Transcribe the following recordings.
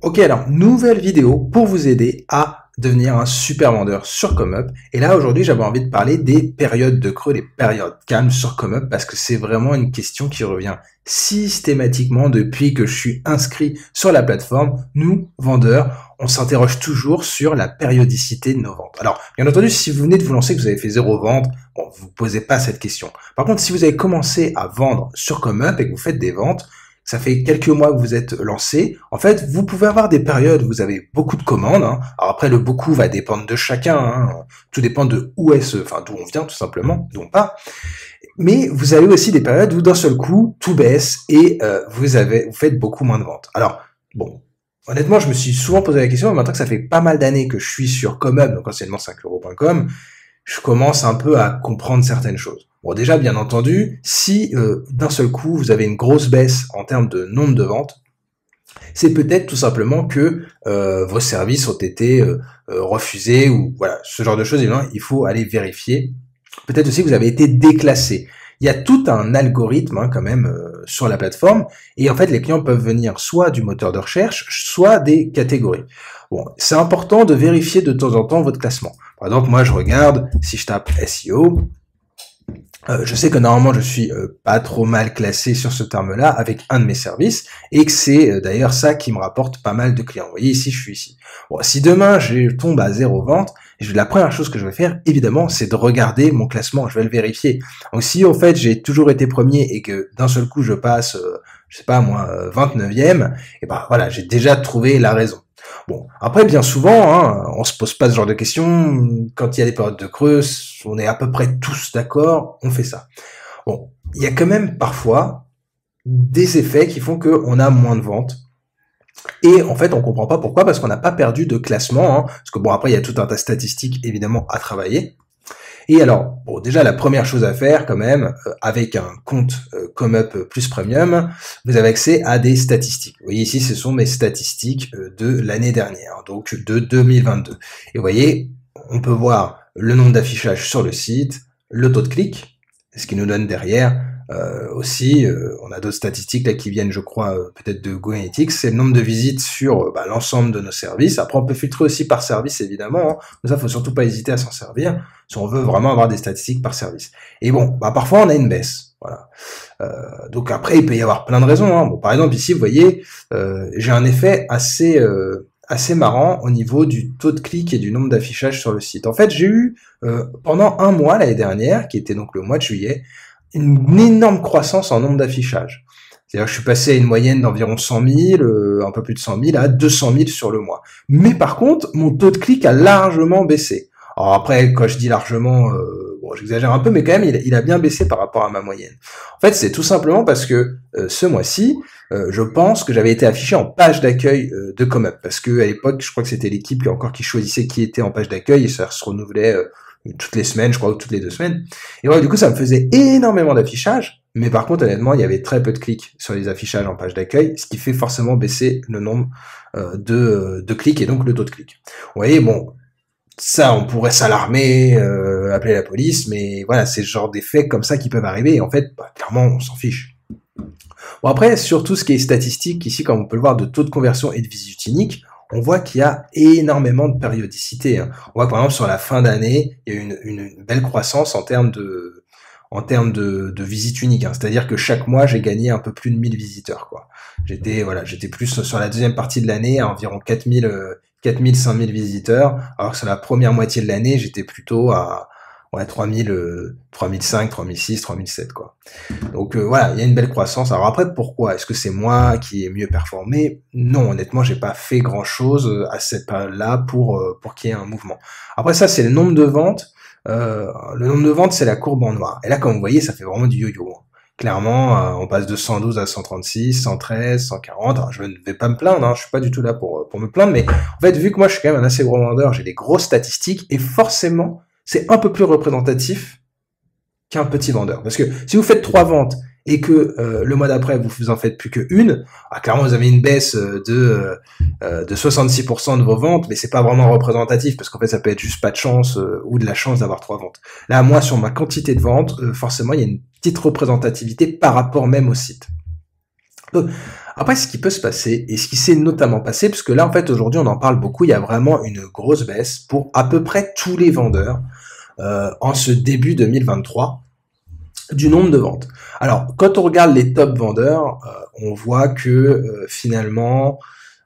Ok, alors, nouvelle vidéo pour vous aider à devenir un super vendeur sur ComeUp. Et là, aujourd'hui, j'avais envie de parler des périodes de creux, des périodes calmes sur ComeUp, parce que c'est vraiment une question qui revient systématiquement depuis que je suis inscrit sur la plateforme. Nous, vendeurs, on s'interroge toujours sur la périodicité de nos ventes. Alors, bien entendu, si vous venez de vous lancer, que vous avez fait 0 vente, bon, vous ne posez pas cette question. Par contre, si vous avez commencé à vendre sur ComeUp et que vous faites des ventes, ça fait quelques mois que vous êtes lancé, en fait, vous pouvez avoir des périodes où vous avez beaucoup de commandes. Hein. Alors après, le beaucoup va dépendre de chacun. Hein. Tout dépend de où d'où on vient tout simplement, d'où on part. Mais vous avez aussi des périodes où d'un seul coup, tout baisse et vous faites beaucoup moins de ventes. Alors, bon, honnêtement, je me suis souvent posé la question, mais maintenant que ça fait pas mal d'années que je suis sur ComeUp, donc anciennement 5euros.com, je commence un peu à comprendre certaines choses. Bon, déjà, bien entendu, si d'un seul coup, vous avez une grosse baisse en termes de nombre de ventes, c'est peut-être tout simplement que vos services ont été refusés ou voilà, ce genre de choses. Évidemment, il faut aller vérifier. Peut-être aussi que vous avez été déclassé. Il y a tout un algorithme quand même sur la plateforme et en fait, les clients peuvent venir soit du moteur de recherche, soit des catégories. Bon, c'est important de vérifier de temps en temps votre classement. Par exemple, moi, je regarde, si je tape SEO, je sais que normalement je suis pas trop mal classé sur ce terme-là avec un de mes services et que c'est d'ailleurs ça qui me rapporte pas mal de clients. Vous voyez ici, je suis ici. Bon, si demain je tombe à 0 vente, la première chose que je vais faire, évidemment, c'est de regarder mon classement. Je vais le vérifier. Donc si en fait j'ai toujours été premier et que d'un seul coup je passe, je sais pas moi, 29e, et ben voilà, j'ai déjà trouvé la raison. Bon, après, bien souvent, hein, on se pose pas ce genre de questions. Quand il y a des périodes de creux, on est à peu près tous d'accord, on fait ça. Bon, il y a quand même parfois des effets qui font qu'on a moins de ventes. Et en fait, on comprend pas pourquoi, parce qu'on n'a pas perdu de classement. Hein, parce que bon, après, il y a tout un tas de statistiques, évidemment, à travailler. Et alors, bon, déjà, la première chose à faire, quand même, avec un compte ComeUp Plus Premium, vous avez accès à des statistiques. Vous voyez ici, ce sont mes statistiques de l'année dernière, donc de 2022. Et vous voyez, on peut voir le nombre d'affichages sur le site, le taux de clic, ce qui nous donne derrière aussi, on a d'autres statistiques là qui viennent, je crois, peut-être de GoAnalytics, c'est le nombre de visites sur l'ensemble de nos services. Après, on peut filtrer aussi par service, évidemment. Hein. Mais ça, faut surtout pas hésiter à s'en servir si on veut vraiment avoir des statistiques par service. Et bon, parfois, on a une baisse. Voilà. Donc après, il peut y avoir plein de raisons. Hein. Bon, par exemple, ici, vous voyez, j'ai un effet assez marrant au niveau du taux de clic et du nombre d'affichages sur le site. En fait, j'ai eu, pendant un mois l'année dernière, qui était donc le mois de juillet, une énorme croissance en nombre d'affichages. C'est-à-dire que je suis passé à une moyenne d'environ 100 000, un peu plus de 100 000, à 200 000 sur le mois. Mais par contre, mon taux de clic a largement baissé. Alors après, quand je dis largement, bon, j'exagère un peu, mais quand même, il a bien baissé par rapport à ma moyenne. En fait, c'est tout simplement parce que ce mois-ci, je pense que j'avais été affiché en page d'accueil de ComeUp. Parce que à l'époque, je crois que c'était l'équipe qui choisissait qui était en page d'accueil et ça se renouvelait toutes les semaines, je crois, ou toutes les 2 semaines. Et voilà, du coup, ça me faisait énormément d'affichages, mais par contre, honnêtement, il y avait très peu de clics sur les affichages en page d'accueil, ce qui fait forcément baisser le nombre de clics et donc le taux de clic. Vous voyez, bon, ça, on pourrait s'alarmer, appeler la police, mais voilà, c'est ce genre d'effets comme ça qui peuvent arriver, et en fait, clairement, on s'en fiche. Bon, après, sur tout ce qui est statistique, ici, comme on peut le voir, de taux de conversion et de visite unique, on voit qu'il y a énormément de périodicité. Hein. On voit par exemple sur la fin d'année, il y a eu une belle croissance en termes de visites uniques. Hein. C'est-à-dire que chaque mois, j'ai gagné un peu plus de 1000 visiteurs. Quoi. J'étais plus sur la deuxième partie de l'année à environ 4000, 5000 visiteurs, alors que sur la première moitié de l'année, j'étais plutôt à 3000, 3005, 3006, 3007 quoi. Donc voilà, il y a une belle croissance. Alors après, pourquoi? Est-ce que c'est moi qui ai mieux performé? Non, honnêtement, j'ai pas fait grand-chose à cette période-là pour qu'il y ait un mouvement. Après ça, c'est le nombre de ventes. Le nombre de ventes, c'est la courbe en noir. Et là, comme vous voyez, ça fait vraiment du yo-yo. Clairement, on passe de 112 à 136, 113, 140. Alors, je ne vais pas me plaindre, hein, je suis pas du tout là pour me plaindre, mais en fait, vu que moi, je suis quand même un assez gros vendeur, j'ai des grosses statistiques, et forcément, c'est un peu plus représentatif qu'un petit vendeur. Parce que si vous faites 3 ventes et que le mois d'après vous en faites plus qu'une, clairement vous avez une baisse de 66% de vos ventes, mais c'est pas vraiment représentatif parce qu'en fait ça peut être juste pas de chance ou de la chance d'avoir 3 ventes. Là, moi sur ma quantité de ventes, forcément il y a une petite représentativité par rapport même au site. Donc, Après, ce qui peut se passer, et ce qui s'est notamment passé, parce que là, en fait, aujourd'hui, on en parle beaucoup, il y a vraiment une grosse baisse pour à peu près tous les vendeurs en ce début 2023 du nombre de ventes. Alors, quand on regarde les top vendeurs, on voit que finalement,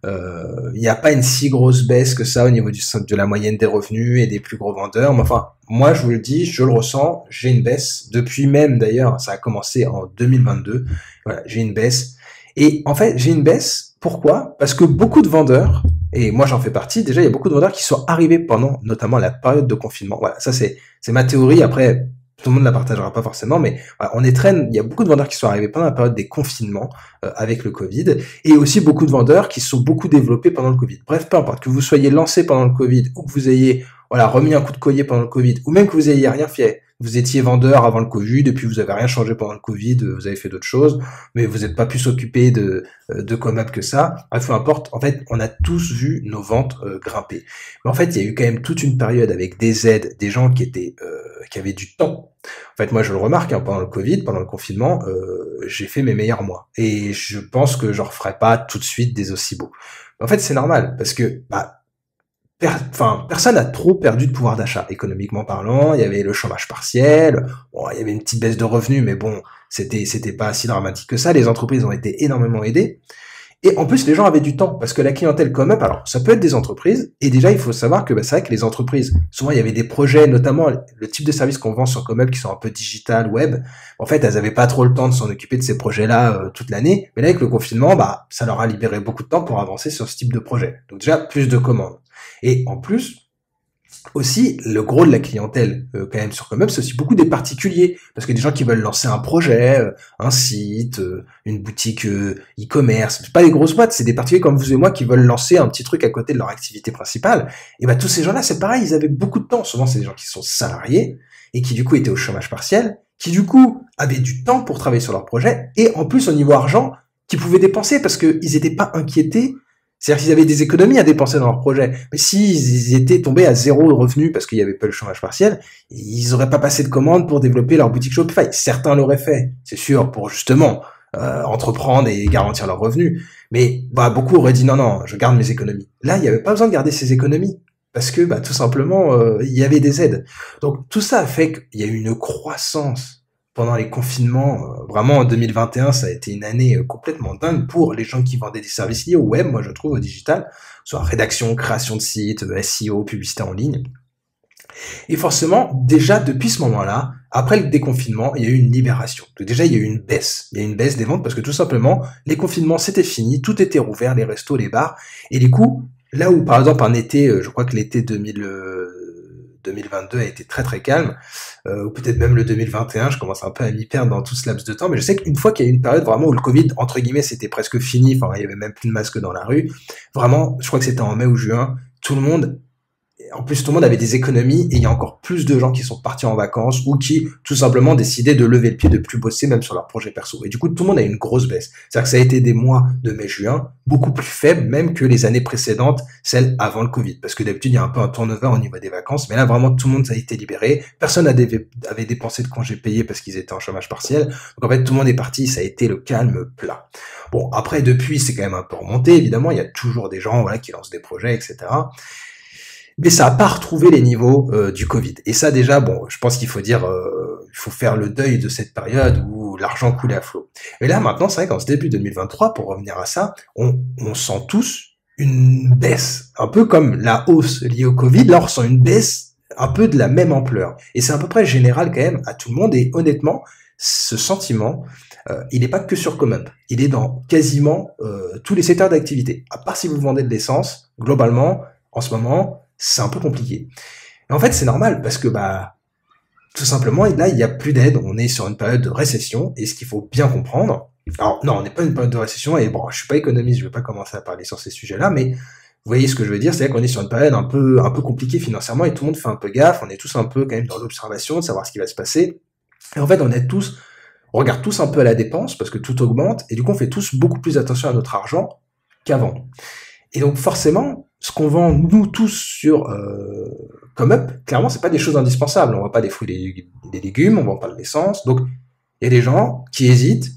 il n'y a pas une si grosse baisse que ça au niveau de la moyenne des revenus et des plus gros vendeurs. Mais enfin, moi, je vous le dis, je le ressens, j'ai une baisse. Depuis même, d'ailleurs, ça a commencé en 2022. Voilà, j'ai une baisse. Et en fait, j'ai une baisse. Pourquoi? Parce que beaucoup de vendeurs, et moi j'en fais partie, déjà, il y a beaucoup de vendeurs qui sont arrivés pendant notamment la période de confinement. Voilà, ça c'est ma théorie. Après, tout le monde ne la partagera pas forcément, mais voilà, il y a beaucoup de vendeurs qui sont arrivés pendant la période des confinements avec le Covid, et aussi beaucoup de vendeurs qui se sont beaucoup développés pendant le Covid. Bref, peu importe, que vous soyez lancé pendant le Covid, ou que vous ayez remis un coup de collier pendant le Covid, ou même que vous ayez rien fait, vous étiez vendeur avant le Covid, et puis vous avez rien changé pendant le Covid, vous avez fait d'autres choses, mais vous n'êtes pas plus occupé de Comap que ça. Bref, peu importe, en fait, on a tous vu nos ventes grimper. Mais en fait, il y a eu quand même toute une période avec des aides, des gens qui avaient du temps. En fait, moi, je le remarque, hein, pendant le Covid, pendant le confinement, j'ai fait mes meilleurs mois. Et je pense que je referai pas tout de suite des aussi beaux. Mais en fait, c'est normal, parce que personne n'a trop perdu de pouvoir d'achat, économiquement parlant. Il y avait le chômage partiel, bon, il y avait une petite baisse de revenus, mais bon, c'était pas si dramatique que ça. Les entreprises ont été énormément aidées. Et en plus, les gens avaient du temps, parce que la clientèle Comeup, alors ça peut être des entreprises, et déjà il faut savoir que c'est vrai que les entreprises, souvent il y avait des projets, notamment le type de services qu'on vend sur Comeup qui sont un peu digital, web, en fait elles avaient pas trop le temps de s'en occuper de ces projets-là toute l'année, mais là avec le confinement, ça leur a libéré beaucoup de temps pour avancer sur ce type de projet. Donc déjà, plus de commandes. Et en plus, aussi, le gros de la clientèle, quand même, sur Comeup, c'est aussi beaucoup des particuliers. Parce que des gens qui veulent lancer un projet, un site, une boutique e-commerce. C'est pas des grosses boîtes, c'est des particuliers comme vous et moi qui veulent lancer un petit truc à côté de leur activité principale. Et tous ces gens-là, c'est pareil, ils avaient beaucoup de temps. Souvent, c'est des gens qui sont salariés et qui, du coup, étaient au chômage partiel, qui, du coup, avaient du temps pour travailler sur leur projet. Et en plus, au niveau argent, qui pouvaient dépenser parce qu'ils étaient pas inquiétés. C'est-à-dire qu'ils avaient des économies à dépenser dans leur projet. Mais s'ils étaient tombés à zéro de revenus parce qu'il n'y avait pas le chômage partiel, ils n'auraient pas passé de commandes pour développer leur boutique Shopify. Certains l'auraient fait, c'est sûr, pour justement entreprendre et garantir leurs revenus. Mais beaucoup auraient dit non, je garde mes économies. Là, il n'y avait pas besoin de garder ses économies. Parce que tout simplement, il y avait des aides. Donc tout ça a fait qu'il y a eu une croissance pendant les confinements. Vraiment, en 2021, ça a été une année complètement dingue pour les gens qui vendaient des services liés au web, moi je trouve, au digital, soit rédaction, création de sites, SEO, publicité en ligne. Et forcément, déjà depuis ce moment-là, après le déconfinement, il y a eu une libération. Donc déjà, il y a eu une baisse. Il y a eu une baisse des ventes parce que tout simplement, les confinements, c'était fini, tout était rouvert, les restos, les bars. Et du coup, là où, par exemple, un été, je crois que l'été 2022 a été très très calme, ou peut-être même le 2021, je commence un peu à m'y perdre dans tout ce laps de temps, mais je sais qu'une fois qu'il y a eu une période vraiment où le Covid, entre guillemets, c'était presque fini, enfin, il y avait même plus de masques dans la rue, vraiment, je crois que c'était en mai ou juin, en plus, tout le monde avait des économies et il y a encore plus de gens qui sont partis en vacances ou qui, tout simplement, décidaient de lever le pied, de plus bosser, même sur leur projet perso. Et du coup, tout le monde a eu une grosse baisse. C'est-à-dire que ça a été des mois de mai-juin beaucoup plus faibles même que les années précédentes, celles avant le Covid. Parce que d'habitude, il y a un peu un turnover au niveau des vacances, mais là, vraiment, tout le monde a été libéré. Personne avait dépensé de congés payés parce qu'ils étaient en chômage partiel. Donc, en fait, tout le monde est parti. Ça a été le calme plat. Bon, après, depuis, c'est quand même un peu remonté. Évidemment, il y a toujours des gens, qui lancent des projets, etc. Mais ça n'a pas retrouvé les niveaux du Covid. Et ça déjà, je pense qu'il faut dire, il faut faire le deuil de cette période où l'argent coulait à flot. Et là maintenant, c'est vrai qu'en ce début 2023, pour revenir à ça, on sent tous une baisse, un peu comme la hausse liée au Covid. Là, on ressent une baisse un peu de la même ampleur. Et c'est à peu près général quand même à tout le monde. Et honnêtement, ce sentiment, il n'est pas que sur Comeup. Il est dans quasiment tous les secteurs d'activité. À part si vous vendez de l'essence, globalement, en ce moment, c'est un peu compliqué. Et en fait, c'est normal parce que tout simplement, là, il n'y a plus d'aide. On est sur une période de récession et ce qu'il faut bien comprendre. Alors non, on n'est pas une période de récession et je suis pas économiste, je vais pas commencer à parler sur ces sujets-là, mais vous voyez ce que je veux dire, c'est qu'on est sur une période un peu compliquée financièrement et tout le monde fait un peu gaffe. On est tous un peu quand même dans l'observation de savoir ce qui va se passer. Et en fait, on regarde tous un peu à la dépense parce que tout augmente et du coup, on fait tous beaucoup plus attention à notre argent qu'avant. Et donc forcément, ce qu'on vend nous tous sur Comeup, clairement, c'est pas des choses indispensables. On vend pas des fruits et des légumes, on vend pas de l'essence. Donc il y a des gens qui hésitent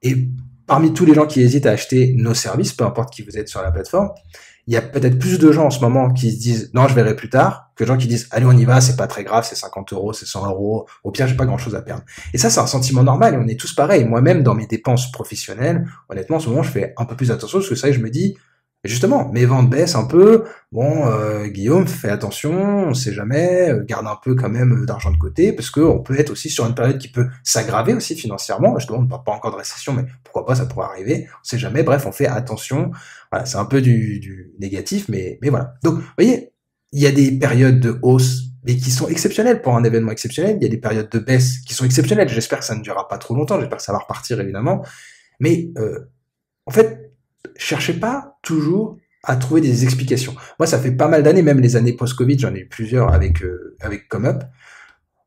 et parmi tous les gens qui hésitent à acheter nos services, peu importe qui vous êtes sur la plateforme, il y a peut-être plus de gens en ce moment qui se disent non, je verrai plus tard, que de gens qui disent allez, on y va, c'est pas très grave, c'est 50 euros, c'est 100 euros, au pire, j'ai pas grand chose à perdre. Et ça, c'est un sentiment normal et on est tous pareils. Moi-même, dans mes dépenses professionnelles, honnêtement, en ce moment, je fais un peu plus attention parce que ça, je me dis, justement, mes ventes baissent un peu. Bon, Guillaume, fais attention, on sait jamais, garde un peu quand même d'argent de côté, parce que on peut être aussi sur une période qui peut s'aggraver aussi financièrement. Justement, on ne parle pas encore de récession, mais pourquoi pas, ça pourrait arriver. On sait jamais. Bref, on fait attention. Voilà, c'est un peu du négatif, mais voilà. Donc, vous voyez, il y a des périodes de hausse, mais qui sont exceptionnelles pour un événement exceptionnel. Il y a des périodes de baisse qui sont exceptionnelles. J'espère que ça ne durera pas trop longtemps. J'espère que ça va repartir, évidemment. Mais en fait, cherchez pas toujours à trouver des explications. Moi, ça fait pas mal d'années, même les années post-Covid, j'en ai eu plusieurs avec ComeUp.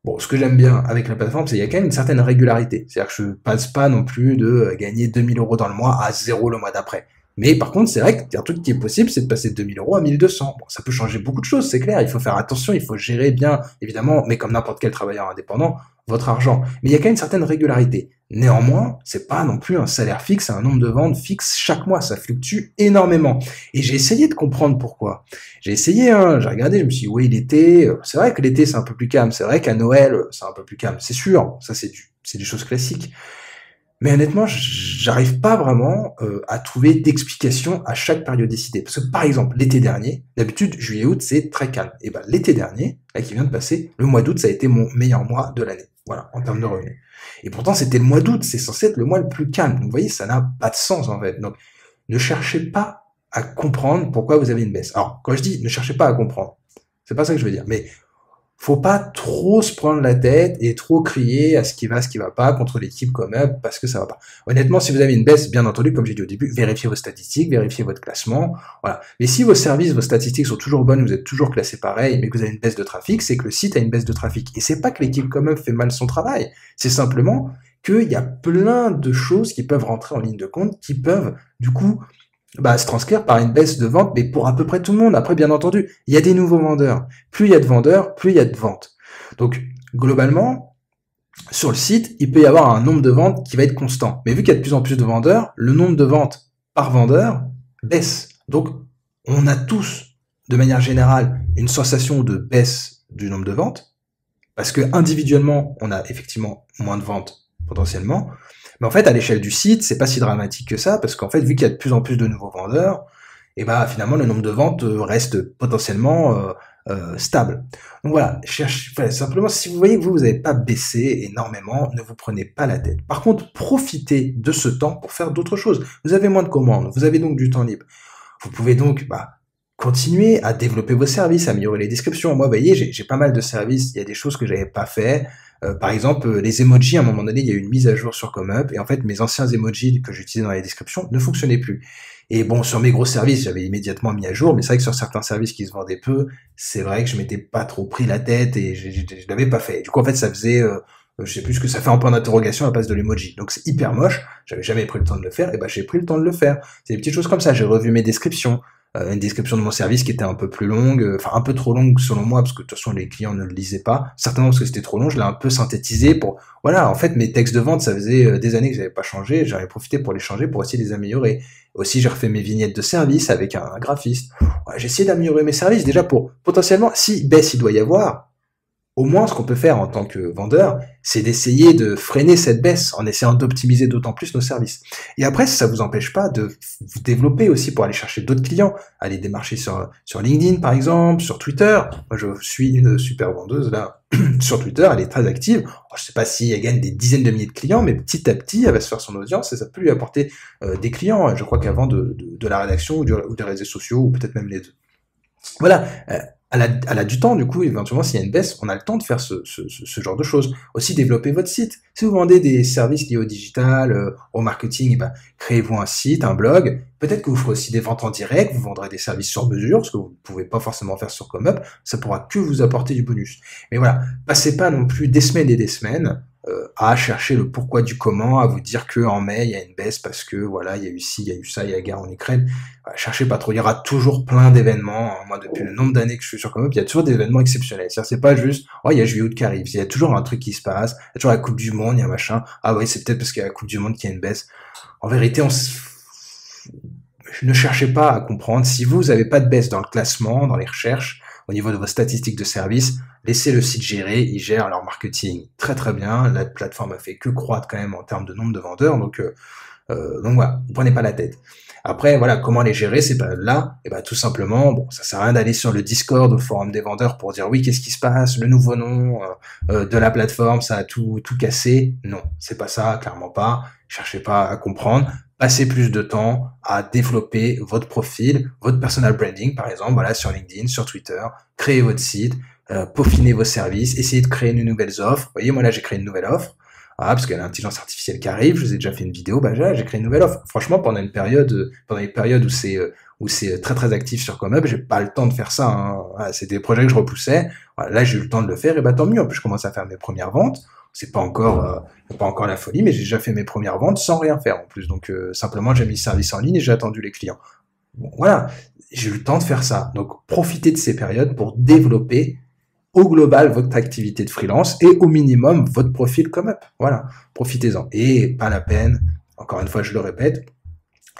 Bon, ce que j'aime bien avec la plateforme, c'est qu'il y a quand même une certaine régularité. C'est-à-dire que je passe pas non plus de gagner 2000 euros dans le mois à 0 le mois d'après. Mais par contre, c'est vrai qu'il y a un truc qui est possible, c'est de passer de 2000 euros à 1200. Bon, ça peut changer beaucoup de choses, c'est clair. Il faut faire attention, il faut gérer bien, évidemment, mais comme n'importe quel travailleur indépendant, votre argent. Mais il y a quand même une certaine régularité. Néanmoins, c'est pas non plus un salaire fixe, c'est un nombre de ventes fixe chaque mois. Ça fluctue énormément. Et j'ai essayé de comprendre pourquoi. J'ai essayé, j'ai regardé, je me suis dit, oui, l'été, c'est vrai que l'été, c'est un peu plus calme. C'est vrai qu'à Noël, c'est un peu plus calme. C'est sûr. Ça, c'est des choses classiques. Mais honnêtement, j'arrive pas vraiment à trouver d'explication à chaque périodicité. Parce que par exemple, l'été dernier, d'habitude, juillet-août, c'est très calme. Et ben l'été dernier, là qui vient de passer, le mois d'août, ça a été mon meilleur mois de l'année. Voilà, en termes de revenus. Et pourtant, c'était le mois d'août, c'est censé être le mois le plus calme. Donc vous voyez, ça n'a pas de sens en fait. Donc ne cherchez pas à comprendre pourquoi vous avez une baisse. Alors, quand je dis ne cherchez pas à comprendre, c'est pas ça que je veux dire. Mais faut pas trop se prendre la tête et trop crier à ce qui va pas contre l'équipe ComeUp parce que ça va pas. Honnêtement, si vous avez une baisse, bien entendu, comme j'ai dit au début, vérifiez vos statistiques, vérifiez votre classement, voilà. Mais si vos services, vos statistiques sont toujours bonnes, vous êtes toujours classé pareil, mais que vous avez une baisse de trafic, c'est que le site a une baisse de trafic. Et c'est pas que l'équipe ComeUp fait mal son travail, c'est simplement qu'il y a plein de choses qui peuvent rentrer en ligne de compte, qui peuvent, du coup, se transcrire par une baisse de vente, mais pour à peu près tout le monde. Après, bien entendu, il y a des nouveaux vendeurs. Plus il y a de vendeurs, plus il y a de ventes. Donc, globalement, sur le site, il peut y avoir un nombre de ventes qui va être constant. Mais vu qu'il y a de plus en plus de vendeurs, le nombre de ventes par vendeur baisse. Donc, on a tous, de manière générale, une sensation de baisse du nombre de ventes, parce que individuellement, on a effectivement moins de ventes potentiellement. Mais en fait, à l'échelle du site, c'est pas si dramatique que ça, parce qu'en fait, vu qu'il y a de plus en plus de nouveaux vendeurs, et finalement, le nombre de ventes reste potentiellement stable. Donc voilà, simplement, si vous voyez que vous n'avez pas baissé énormément, ne vous prenez pas la tête. Par contre, profitez de ce temps pour faire d'autres choses. Vous avez moins de commandes, vous avez donc du temps libre. Vous pouvez donc continuer à développer vos services, améliorer les descriptions. Moi, vous voyez, j'ai pas mal de services, il y a des choses que j'avais pas fait. Par exemple, les emojis, à un moment donné, il y a eu une mise à jour sur ComeUp, et en fait, mes anciens emojis que j'utilisais dans les descriptions ne fonctionnaient plus. Et bon, sur mes gros services, j'avais immédiatement mis à jour, mais c'est vrai que sur certains services qui se vendaient peu, c'est vrai que je m'étais pas trop pris la tête et je l'avais pas fait. Du coup, en fait, ça faisait, je sais plus ce que ça fait en point d'interrogation à la place de l'emoji. Donc c'est hyper moche, j'avais jamais pris le temps de le faire, et j'ai pris le temps de le faire. C'est des petites choses comme ça, j'ai revu mes descriptions. Une description de mon service qui était un peu plus longue, enfin un peu trop longue selon moi, parce que de toute façon les clients ne le lisaient pas, certainement parce que c'était trop long, je l'ai un peu synthétisé pour, voilà, en fait mes textes de vente, ça faisait des années que j'avais pas changé, j'avais profité pour les changer, pour essayer de les améliorer. Aussi j'ai refait mes vignettes de service avec un graphiste, j'ai essayé d'améliorer mes services déjà pour, potentiellement, si baisse il doit y avoir, au moins, ce qu'on peut faire en tant que vendeur, c'est d'essayer de freiner cette baisse en essayant d'optimiser d'autant plus nos services. Et après, ça vous empêche pas de vous développer aussi pour aller chercher d'autres clients, aller démarcher sur LinkedIn, par exemple, sur Twitter. Moi, je suis une super vendeuse, là, sur Twitter, elle est très active. Je sais pas si elle gagne des dizaines de milliers de clients, mais petit à petit, elle va se faire son audience et ça peut lui apporter des clients. Je crois qu'avant de la rédaction ou des réseaux sociaux, ou peut-être même les deux. Voilà. Elle a du temps, du coup, éventuellement, s'il y a une baisse, on a le temps de faire ce genre de choses. Aussi, développer votre site. Si vous vendez des services liés au digital, au marketing, créez-vous un site, un blog. Peut-être que vous ferez aussi des ventes en direct, vous vendrez des services sur mesure, ce que vous ne pouvez pas forcément faire sur ComeUp. Ça pourra que vous apporter du bonus. Mais voilà, passez pas non plus des semaines et des semaines à chercher le pourquoi du comment, à vous dire que en mai, il y a une baisse parce que voilà, il y a eu ci, il y a eu ça, il y a la guerre en Ukraine. Cherchez pas trop, il y aura toujours plein d'événements. Moi, depuis le nombre d'années que je suis sur Comeup, il y a toujours des événements exceptionnels. C'est pas juste, oh, il y a juillet août qui arrive. Il y a toujours un truc qui se passe. Il y a toujours la Coupe du Monde, il y a machin. Ah oui, c'est peut-être parce qu'il y a la Coupe du Monde qu'il y a une baisse. En vérité, ne cherchez pas à comprendre. Si vous n'avez pas de baisse dans le classement, dans les recherches, au niveau de vos statistiques de service, laissez le site gérer. Ils gèrent leur marketing très très bien. La plateforme a fait que croître quand même en termes de nombre de vendeurs. Donc voilà, ne prenez pas la tête. Après, voilà, comment les gérer ces périodes-là? Et ben tout simplement, bon, ça sert à rien d'aller sur le Discord ou le forum des vendeurs pour dire oui, qu'est-ce qui se passe, le nouveau nom de la plateforme, ça a tout cassé. Non, c'est pas ça, clairement pas. Cherchez pas à comprendre. Passez plus de temps à développer votre profil, votre personal branding, par exemple, voilà, sur LinkedIn, sur Twitter. Créez votre site, peaufinez vos services, essayez de créer de nouvelles offres. Vous voyez, moi là, j'ai créé une nouvelle offre. Ah, parce qu'il y a l'intelligence artificielle qui arrive, je vous ai déjà fait une vidéo, bah j'ai créé une nouvelle offre. Franchement, pendant les périodes où c'est très très actif sur Comeup, j'ai pas le temps de faire ça. Hein. Voilà, c'était des projets que je repoussais. Voilà, là, j'ai eu le temps de le faire, et bah tant mieux. En plus, je commence à faire mes premières ventes. C'est pas encore la folie, mais j'ai déjà fait mes premières ventes sans rien faire en plus. Donc simplement, j'ai mis le service en ligne et j'ai attendu les clients. Bon, voilà, j'ai eu le temps de faire ça. Donc profitez de ces périodes pour développer au global votre activité de freelance et au minimum votre profil Comeup. Voilà, profitez-en. Et pas la peine, encore une fois je le répète,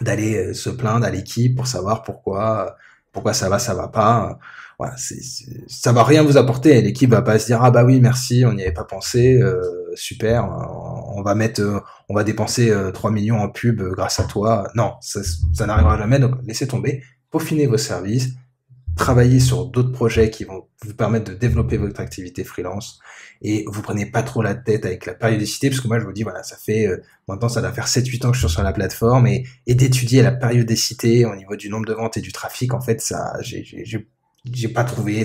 d'aller se plaindre à l'équipe pour savoir pourquoi ça va pas. Voilà, ça va rien vous apporter. L'équipe va pas se dire ah bah oui merci, on n'y avait pas pensé, super, on va dépenser 3 millions en pub grâce à toi. Non, ça n'arrivera jamais. Donc laissez tomber, peaufinez vos services, travaillez sur d'autres projets qui vont vous permettre de développer votre activité freelance et vous prenez pas trop la tête avec la périodicité parce que moi je vous dis voilà ça fait maintenant ça doit faire 7-8 ans que je suis sur la plateforme et d'étudier la périodicité au niveau du nombre de ventes et du trafic en fait ça j'ai pas trouvé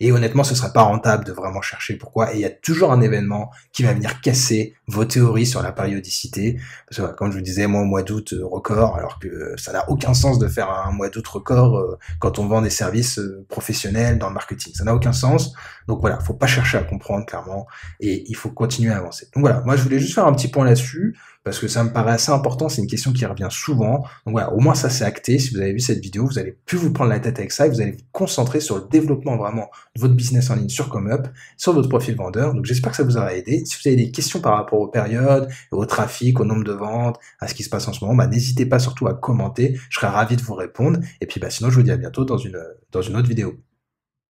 et honnêtement ce serait pas rentable de vraiment chercher pourquoi et il y a toujours un événement qui va venir casser vos théories sur la périodicité parce que comme je vous disais moi au mois d'août record alors que ça n'a aucun sens de faire un mois d'août record quand on vend des services professionnels dans le marketing ça n'a aucun sens donc voilà faut pas chercher à comprendre clairement et il faut continuer à avancer donc voilà moi je voulais juste faire un petit point là-dessus parce que ça me paraît assez important, c'est une question qui revient souvent. Donc voilà, au moins ça c'est acté. Si vous avez vu cette vidéo, vous allez plus vous prendre la tête avec ça et vous allez vous concentrer sur le développement vraiment de votre business en ligne sur Comeup, sur votre profil vendeur. Donc j'espère que ça vous aura aidé. Si vous avez des questions par rapport aux périodes, au trafic, au nombre de ventes, à ce qui se passe en ce moment, n'hésitez pas surtout à commenter. Je serai ravi de vous répondre. Et puis sinon je vous dis à bientôt dans une autre vidéo.